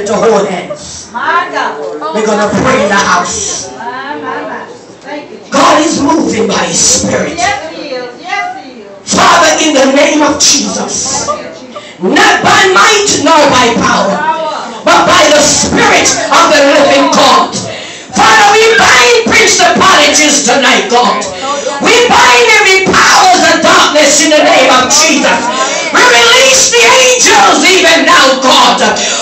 to hold hands. We're going to pray in the house. God is moving by His Spirit. Father, in the name of Jesus, not by might nor by power, but by the Spirit of the living God. Father, we bind principalities tonight, God. We bind every powers of darkness in the name of Jesus. We release the angels even now, God.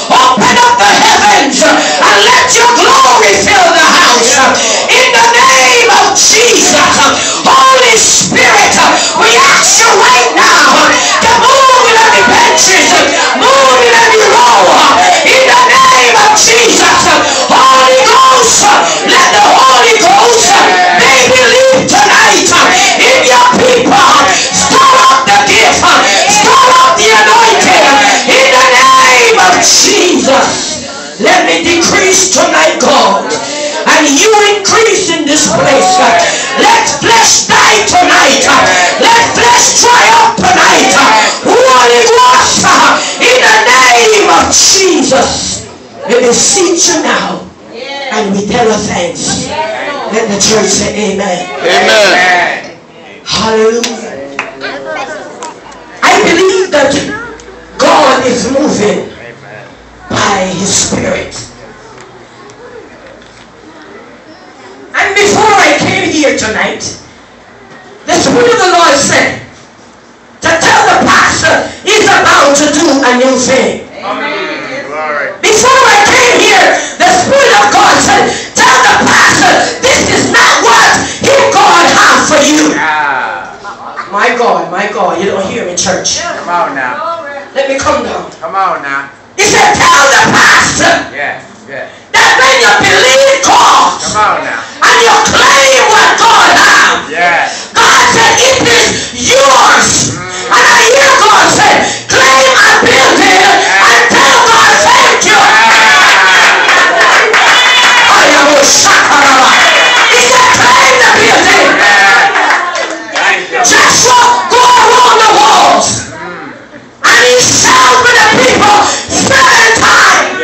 Open up the heavens and let your glory fill the house. In the name of Jesus, Holy Spirit, we ask you right now to move in every benches, move in every row. In the name of Jesus, Holy Ghost, let the Holy Ghost may believe tonight in your people. Stir up the gift, stir up the anointing. In the name of Jesus, let me decrease tonight, God, and you increase in this place. Let flesh die tonight. Let flesh triumph tonight. Holy Ghost, in the name of Jesus, we beseech you now, and we tell her thanks. Let the church say amen. Amen. Hallelujah. I believe that God is moving by His Spirit. And before I came here tonight, the Spirit of the Lord said to tell the pastor he's about to do a new thing. Before I came here, the Spirit of God said, tell the pastor this is not what God has for you. My God, you don't hear me, church. Come on now. Let me come down. Come on now. He said, tell the pastor that when you believe God and you claim what God has, God said it is yours. And I hear God say, claim a building and tell God thank you. He said, claim the building. Joshua, go around the walls. And he shouted with the people 7 times.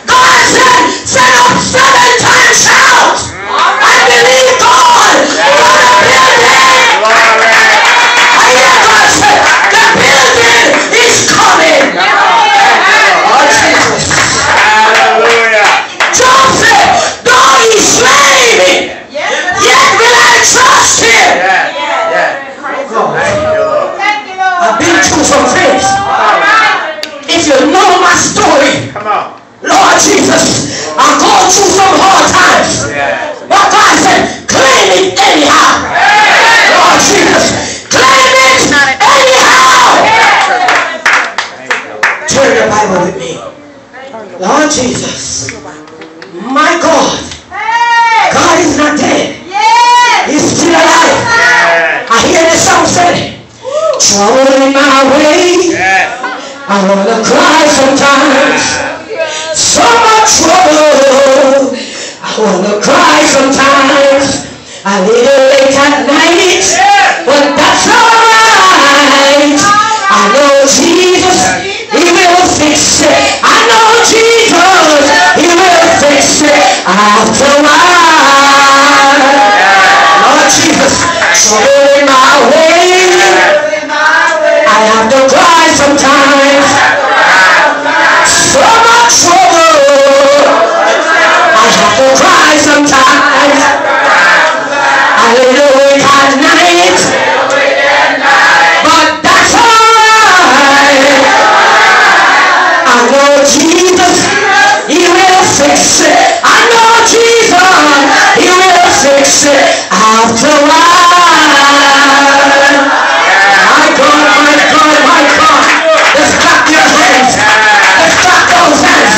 God said, set up 7 times shout. I believe God for the building. I hear God say, the building is coming. Oh, Jesus. Hallelujah. Job said, though he slay me, yet will I trust him. I've been through some things. If you know my story, Lord Jesus, I'm going through some hard times. But God said, claim it anyhow. Lord Jesus, claim it anyhow. Turn your Bible with me. Lord Jesus, my God, God is not dead. He's still alive. I hear the song say, trouble in my way. I wanna cry sometimes. So much trouble. I wanna cry sometimes. A little late at night, but that's alright. I know Jesus, He will fix it. I know Jesus, He will fix it after a while. Lord Jesus, trouble in my way. I have to cry sometimes. So much trouble. I have to cry sometimes. I lay awake at night. But that's alright. I know Jesus, He will fix it. I know Jesus, He will fix it after a while. My God. Let's clap your hands. Let's clap those hands.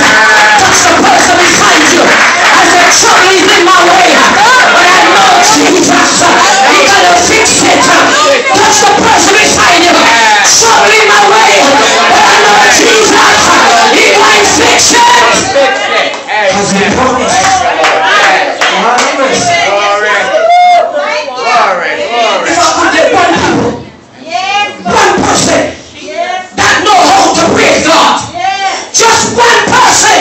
Touch the person beside you. I said, trouble is in my way. But I know Jesus, He gonna fix it. Touch the person beside you. Trouble in my way. But I know Jesus, He might fix it. As He promised. If I could get one people, one person that know how to praise God, just one person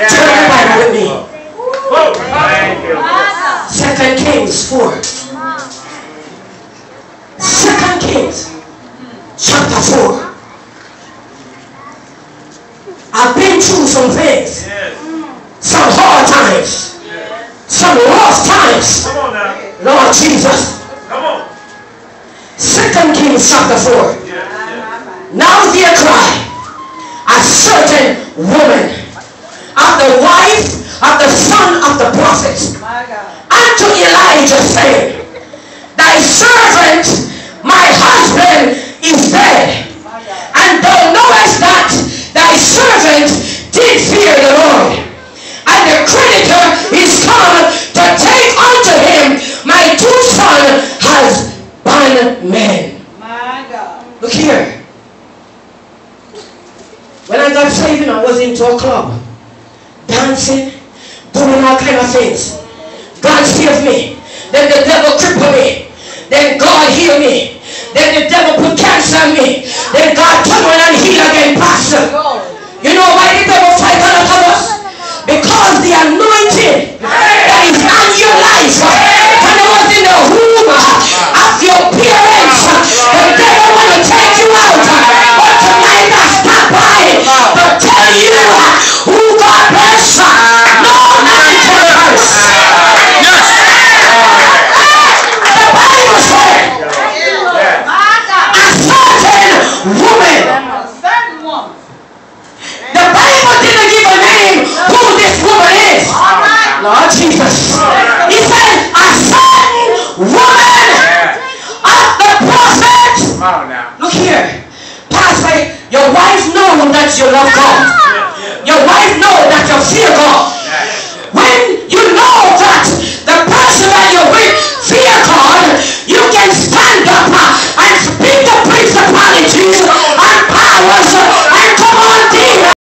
Turn the Bible with me. Oh, thank you. 2 Kings 4. 2 Kings chapter 4. I've been through some things. Yes. Some hard times. Some rough times. Come on now. Lord Jesus. Come on. 2 Kings chapter 4. Yes, yes. Now there cry a certain woman of the wife of the son of the prophet unto Elijah, saying, Thy servant, my husband, is dead. And thou knowest that thy servant did fear the Lord. And the creditor is come to take unto him my two sons as bondmen. My God. Look here. When I got saved, I was into a club, dancing, doing all kind of things. God saved me. Then the devil crippled me. Then God healed me. Then the devil put cancer on me. Then God turned around and healed again, Pastor. You know why the devil fight a lot of us? Because the anointing that is on your life, when it was in the womb of your parents, the devil want to take you out. But tonight I stop by to tell you who God bless. No man can curse. Yes. The Bible said a certain woman. The Bible didn't give a name who this woman is. Lord Jesus. He said a certain woman of the prophet. Come on now. Look here. Pastor, your wife knows that you love God.